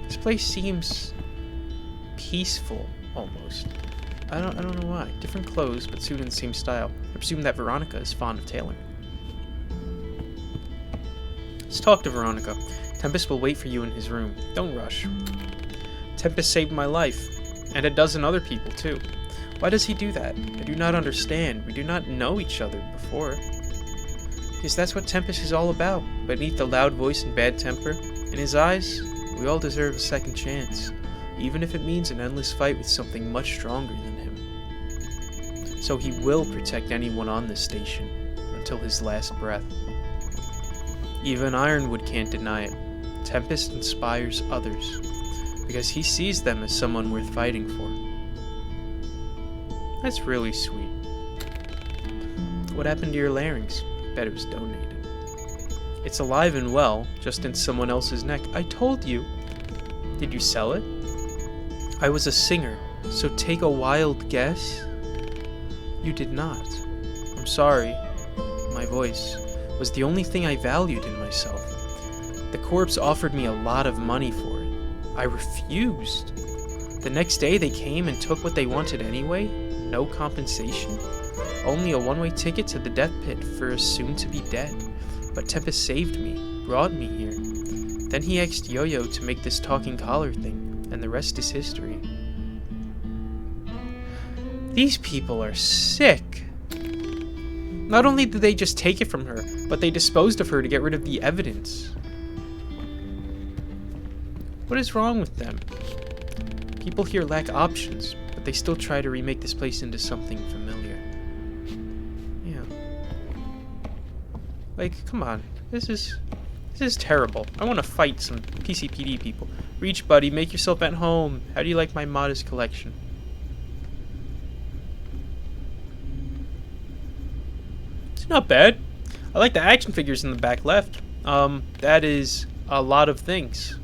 Speaker 1: this place seems peaceful, almost. I don't know why. Different clothes, but suited in the same style. I presume that Veronica is fond of tailoring. Let's talk to Veronica. Tempest will wait for you in his room. Don't rush. Tempest saved my life, and a dozen other people, too. Why does he do that? I do not understand. We do not know each other before. Because that's what Tempest is all about. Beneath the loud voice and bad temper, in his eyes, we all deserve a second chance. Even if it means an endless fight with something much stronger than him. So he will protect anyone on this station, until his last breath. Even Ironwood can't deny it. Tempest inspires others, because he sees them as someone worth fighting for. That's really sweet. What happened to your larynx? Bet it was donated. It's alive and well, just in someone else's neck. I told you. Did you sell it? I was a singer, so take a wild guess. You did not. I'm sorry. My voice was the only thing I valued in myself. The corpse offered me a lot of money for it. I refused. The next day they came and took what they wanted anyway. No compensation. Only a one-way ticket to the death pit for a soon-to-be dead. But Tempest saved me, brought me here. Then he asked Yo-Yo to make this talking collar thing, and the rest is history. These people are sick. Not only did they just take it from her, but they disposed of her to get rid of the evidence. What is wrong with them? People here lack options, but they still try to remake this place into something familiar. Yeah. Like, come on. This is terrible. I want to fight some PCPD people. Reach, buddy. Make yourself at home. How do you like my modest collection? It's not bad. I like the action figures in the back left. That is a lot of things.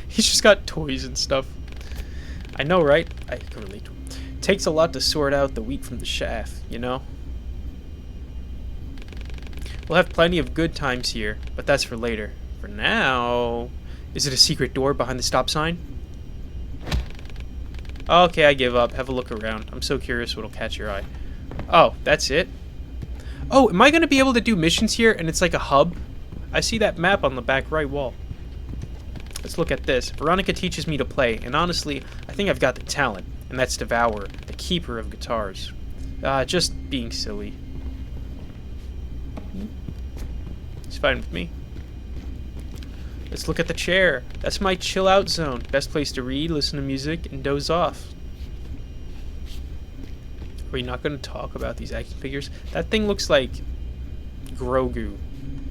Speaker 1: He's just got toys and stuff. I know, right? I can relate to him. Takes a lot to sort out the wheat from the chaff, you know? We'll have plenty of good times here, but that's for later. For now... Is it a secret door behind the stop sign? Okay, I give up. Have a look around. I'm so curious what'll catch your eye. Oh, that's it? Oh, am I going to be able to do missions here and it's like a hub? I see that map on the back right wall. Let's look at this. Veronica teaches me to play, and honestly, I think I've got the talent, and that's Devour, the keeper of guitars. Just being silly. It's fine with me. Let's look at the chair. That's my chill out zone. Best place to read, listen to music, and doze off. Are we not going to talk about these action figures? That thing looks like Grogu.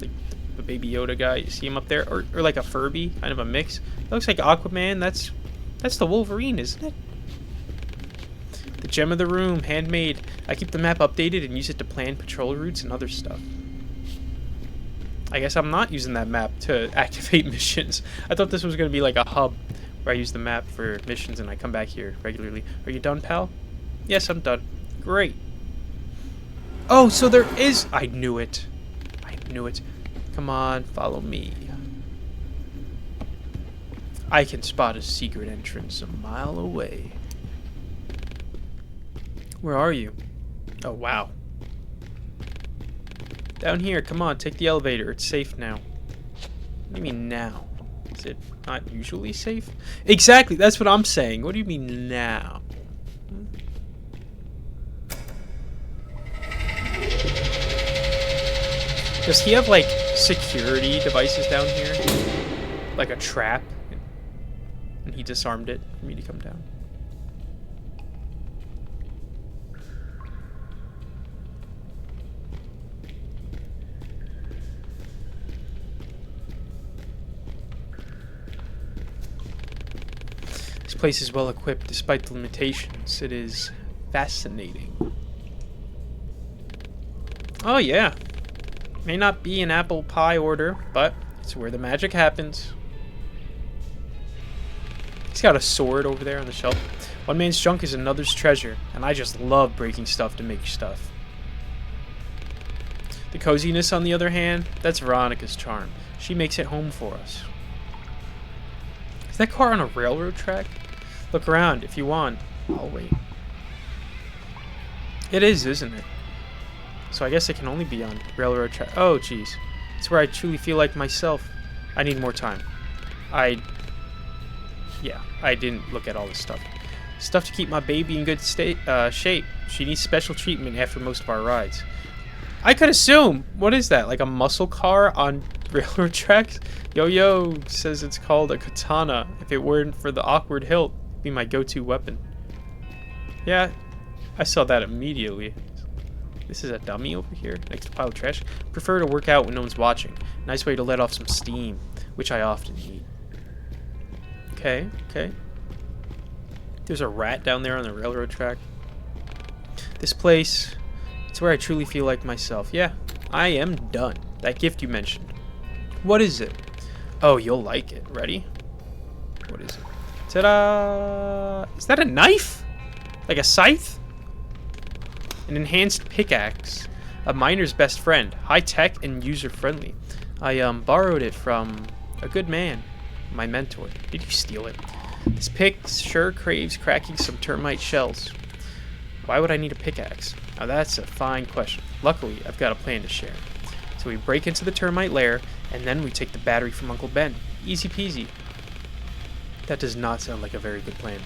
Speaker 1: Like the Baby Yoda guy. You see him up there? Or like a Furby, kind of a mix. It looks like Aquaman. That's the Wolverine, isn't it? The gem of the room, handmade. I keep the map updated and use it to plan patrol routes and other stuff. I guess I'm not using that map to activate missions. I thought this was going to be like a hub where I use the map for missions and I come back here regularly. Are you done, pal? Yes, I'm done. Great. Oh, so there is... I knew it. I knew it. Come on, follow me. I can spot a secret entrance a mile away. Where are you? Oh, wow. Down here, come on, take the elevator. It's safe now. What do you mean now? Is it not usually safe? Exactly, that's what I'm saying. What do you mean now? Does he have, like, security devices down here? Like a trap? And he disarmed it for me to come down. This place is well equipped despite the limitations. It is fascinating. Oh yeah. May not be an apple pie order, but it's where the magic happens. He's got a sword over there on the shelf. One man's junk is another's treasure, and I just love breaking stuff to make stuff. The coziness, on the other hand, that's Veronica's charm. She makes it home for us. Is that car on a railroad track? Look around if you want. I'll wait. It is, isn't it? So I guess it can only be on railroad track. Oh, jeez. It's where I truly feel like myself. I need more time. Yeah, I didn't look at all this stuff. Stuff to keep my baby in good shape. She needs special treatment after most of our rides. I could assume. What is that? Like a muscle car on railroad tracks? Yo-Yo says it's called a katana. If it weren't for the awkward hilt, it'd be my go-to weapon. Yeah, I saw that immediately. This is a dummy over here next to a pile of trash. Prefer to work out when no one's watching. Nice way to let off some steam, which I often need. Okay, okay. There's a rat down there on the railroad track. This place, it's where I truly feel like myself. Yeah, I am done. That gift you mentioned. What is it? Oh, you'll like it. Ready? What is it? Ta-da! Is that a knife? Like a scythe? An enhanced pickaxe. A miner's best friend. High-tech and user-friendly. I borrowed it from a good man. My mentor. Did you steal it? This pick sure craves cracking some termite shells. Why would I need a pickaxe? Now that's a fine question. Luckily, I've got a plan to share. So we break into the termite lair, and then we take the battery from Uncle Ben. Easy peasy. That does not sound like a very good plan.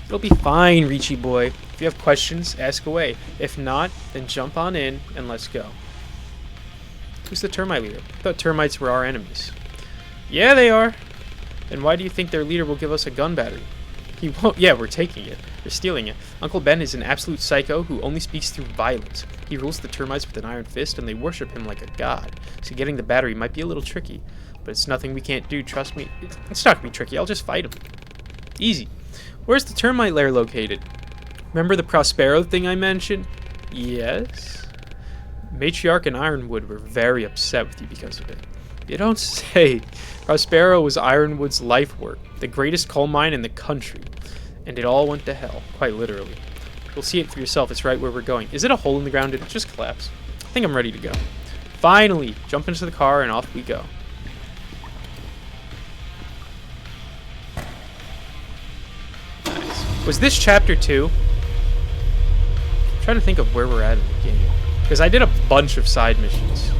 Speaker 1: It'll be fine, Richie boy. If you have questions, ask away. If not, then jump on in and let's go. Who's the termite leader? I thought termites were our enemies. Yeah, they are. And why do you think their leader will give us a gun battery? He won't. Yeah, we're taking it. We're stealing it. Uncle Ben is an absolute psycho who only speaks through violence. He rules the termites with an iron fist, and they worship him like a god. So getting the battery might be a little tricky, but it's nothing we can't do. Trust me. It's not gonna be tricky. I'll just fight him. Easy. Where's the termite lair located? Remember the Prospero thing I mentioned? Yes. Matriarch and Ironwood were very upset with you because of it. You don't say. Prospero was Ironwood's life work, the greatest coal mine in the country. And it all went to hell, quite literally. You'll see it for yourself, it's right where we're going. Is it a hole in the ground? Did it just collapse? I think I'm ready to go. Finally! Jump into the car and off we go. Nice. Was this chapter 2? I'm trying to think of where we're at in the game. Because I did a bunch of side missions.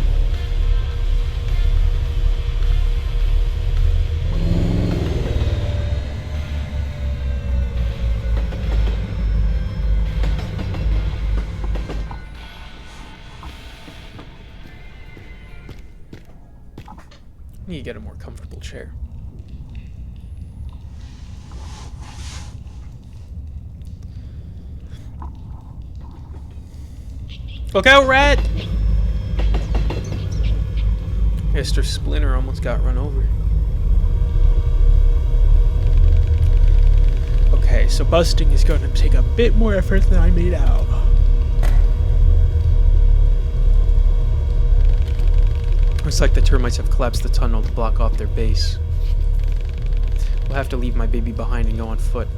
Speaker 1: I need to get a more comfortable chair. Look out, rat! Mr. Splinter almost got run over. Okay, so busting is going to take a bit more effort than I made out. Looks like the termites have collapsed the tunnel to block off their base. We'll have to leave my baby behind and go on foot.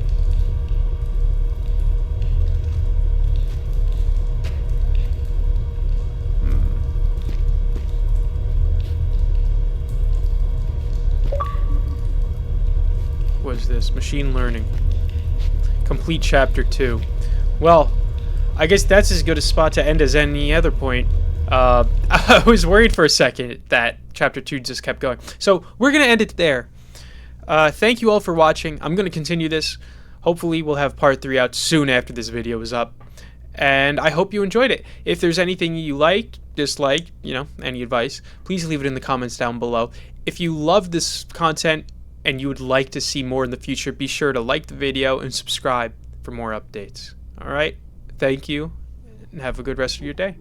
Speaker 1: What is this? Machine learning. Complete chapter 2. Well, I guess that's as good a spot to end as any other point. I was worried for a second that chapter 2 just kept going. So we're going to end it there. Thank you all for watching. I'm going to continue this. Hopefully we'll have part 3 out soon after this video is up. And I hope you enjoyed it. If there's anything you liked, disliked, you know, any advice, please leave it in the comments down below. If you love this content and you would like to see more in the future, be sure to like the video and subscribe for more updates. Alright? Thank you, and have a good rest of your day.